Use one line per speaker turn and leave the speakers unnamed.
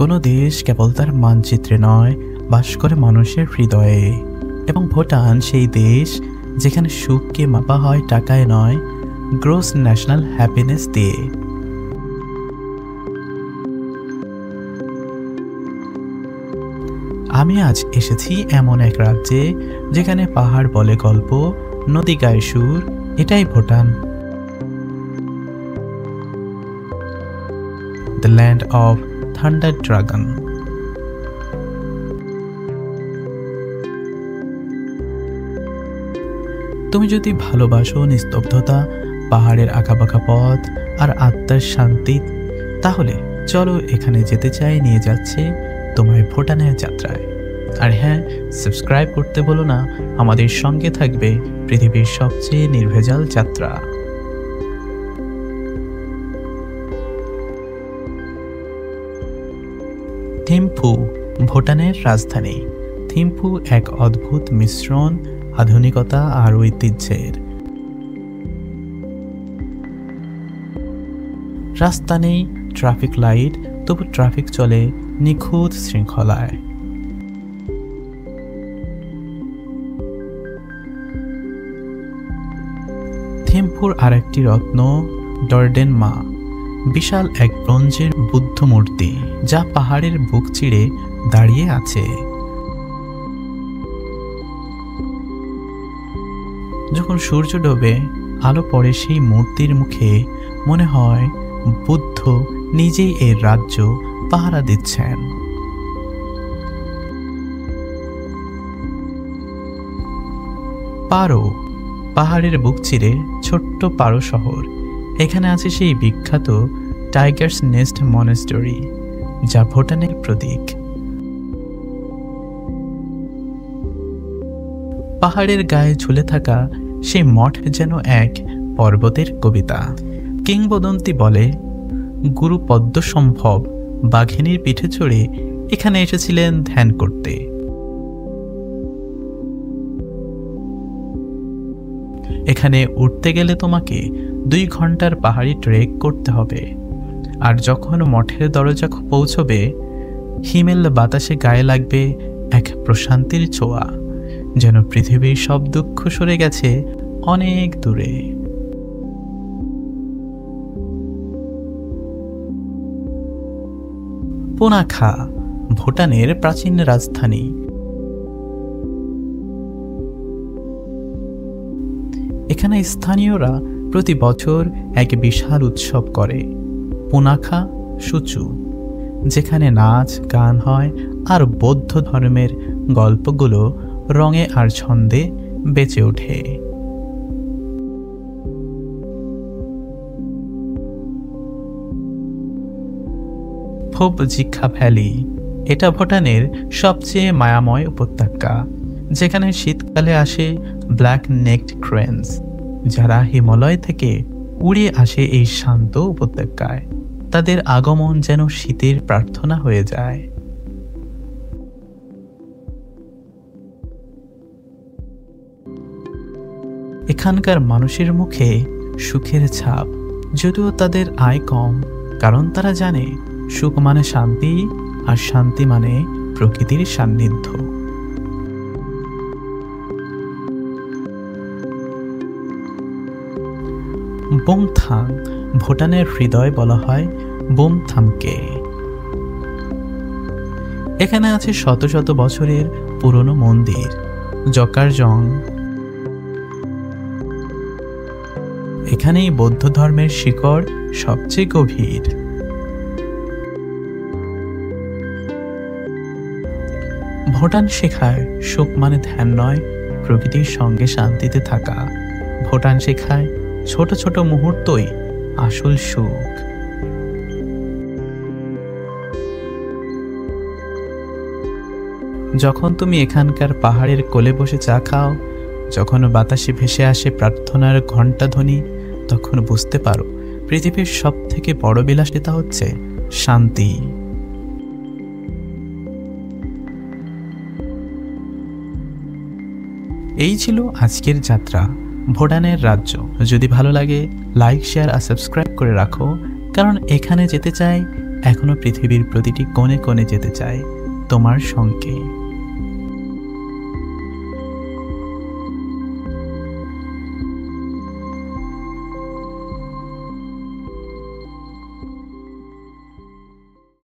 কোনো দেশ কেবল তার মানচিত্রে নয়, বাস করে মানুষের হৃদয়ে। এবং ভুটান সেই দেশ যেখানে সুখকে মাপা হয় টাকায় নয়, গ্রোস ন্যাশনাল হ্যাপিনেস দিয়ে। আমি আজ এসেছি এমন এক রাজ্যে যেখানে পাহাড় বলে গল্প, নদী গায়ে সুর। এটাই Bhutan, the land of thunder dragon. তুমি যদি ভালোবাসো নিস্তব্ধতা, পাহাড়ের আঁকাবাঁকা পথ আর আত্মার শান্তি, তাহলে চলো এখানে যেতে চাই, নিয়ে যাচ্ছে তোমায় ভুটানের যাত্রায়। আর হ্যাঁ, সাবস্ক্রাইব করতে বলো না, আমাদের সঙ্গে থাকবে পৃথিবীর সবচেয়ে নির্ভেজাল যাত্রা। থিম্পু ভুটানের রাজধানী। থিম্পু এক অদ্ভুত মিশ্রণ আধুনিকতা আর ঐতিহ্যের। রাস্তা নেই, ট্রাফিক লাইট, তবু ট্রাফিক চলে নিখুঁত শৃঙ্খলায়। থিম্পুর আরেকটি রত্ন ডর্ডেন মা, বিশাল এক ব্রোঞ্জের বুদ্ধ মূর্তি যা পাহাড়ের বুক চিড়ে দাঁড়িয়ে আছে। যখন সূর্য ডোবে, আলো পড়ে সেই মূর্তির মুখে, মনে হয় বুদ্ধ নিজেই এর রাজ্য পাহারা দিচ্ছেন। পারো, পাহাড়ের বুক চিরে ছোট্ট পারো শহর। এখানে আছে সেই বিখ্যাত টাইগার্স নেস্ট মনেস্টরি, যা ভুটানের প্রতীক। পাহাড়ের গায়ে ঝুলে থাকা সেই মঠ যেন এক পর্বতের কবিতা। কিংবদন্তি বলে গুরু পদ্মসম্ভব বাঘিনীর পিঠে চড়ে এখানে এসেছিলেন ধ্যান করতে। এখানে উঠতে গেলে তোমাকে 2 ঘন্টার পাহাড়ি ট্রেক করতে হবে। আর যখন মঠের দরজা পৌঁছবে, হিমেল বাতাসে গায়ে লাগবে এক প্রশান্তির ছোঁয়া, যেন পৃথিবীর সব দুঃখ সরে গেছে অনেক দূরে। পুনাখা ভুটানের প্রাচীন রাজধানী। এখানে স্থানীয়রা প্রতি বছর এক বিশাল উৎসব করে, পুনাখা সুচু, যেখানে নাচ গান হয় আর বৌদ্ধ ধর্মের গল্পগুলো রঙে আর ছন্দে বেঁচে ওঠে। ফোবজিখা ভ্যালি, এটা ভুটানের সবচেয়ে মায়াময় উপত্যকা, যেখানে শীতকালে আসে ব্ল্যাক নেকড ক্রেনস, যারা হিমালয় থেকে উড়ে আসে এই শান্ত উপত্যকায়। তাদের আগমন যেন শীতের প্রার্থনা হয়ে যায়। এখানকার মানুষের মুখে সুখের ছাপ, যদিও তাদের আয় কম, কারণ তারা জানে সুখ মানে শান্তি, আর শান্তি মানে প্রকৃতির সান্নিধ্য। বুমথাং ভুটানের হৃদয় বলা হয় বুমথামকে। এখানে আছে শত শত বছরের পুরনো মন্দির, জকারজং। এখানেই বৌদ্ধ ধর্মের শিকড় সবচেয়ে গভীর। ভুটান শেখায় সুখ মানে ধ্যান নয়, প্রকৃতির সঙ্গে শান্তিতে থাকা। ভুটান শেখায় ছোট ছোট মুহূর্তই আসল সুখ। যখন তুমি এখানকার পাহাড়ের কোলে বসে চা খাও, যখন বাতাসে ভেসে আসে প্রার্থনার ঘণ্টাধ্বনি, তখন বুঝতে পারো পৃথিবীর সব থেকে বড় বিলাসিতা হচ্ছে শান্তি। এই ছিল আজকের যাত্রা ভুটানের রাজ্য। যদি ভালো লাগে লাইক, শেয়ার আর সাবস্ক্রাইব করে রাখো, কারণ এখানে যেতে চাই এখনো পৃথিবীর প্রতিটি কোণে কোণে যেতে চায় তোমার সঙ্গে।